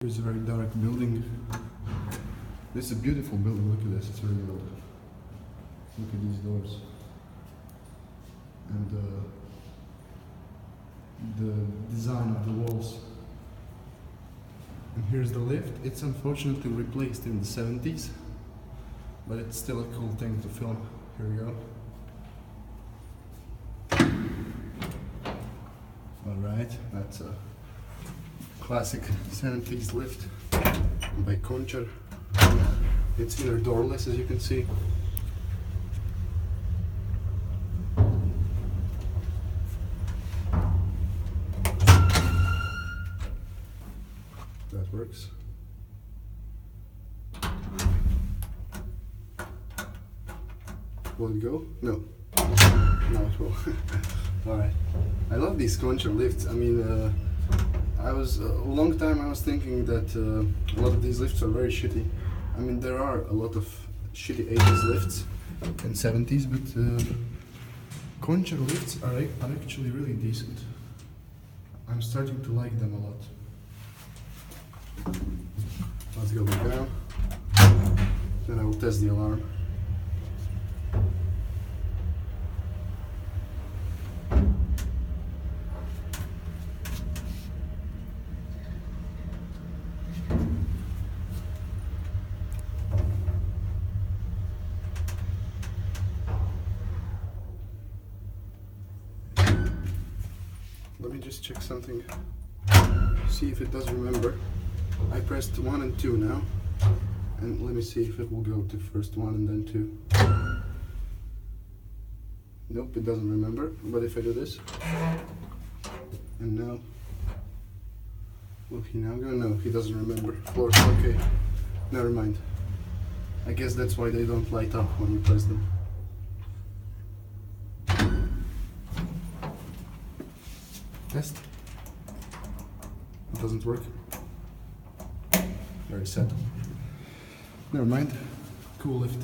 Here's a very dark building. This is a beautiful building, look at this, it's very old. Look at these doors. And the design of the walls. And here's the lift. It's unfortunately replaced in the 70s, but it's still a cool thing to film. Here we go. Alright, that's a classic 70s lift by Končar. It's innerdoorless, as you can see. That works. Will it go? No. No, it will. Alright. I love these Končar lifts. I mean, a long time I was thinking that a lot of these lifts are very shitty. I mean, there are a lot of shitty 80s lifts and 70s, but Končar lifts are actually really decent. I'm starting to like them a lot. Let's go back down. Then I will test the alarm. Let me just check something, see if it does remember. I pressed 1 and 2 now, and let me see if it will go to first 1 and then 2. Nope, it doesn't remember, but if I do this, and now, will he now go? No, he doesn't remember. Floors, okay, never mind. I guess that's why they don't light up when you press them. Test. It doesn't work. Very sad. Never mind. Cool lift.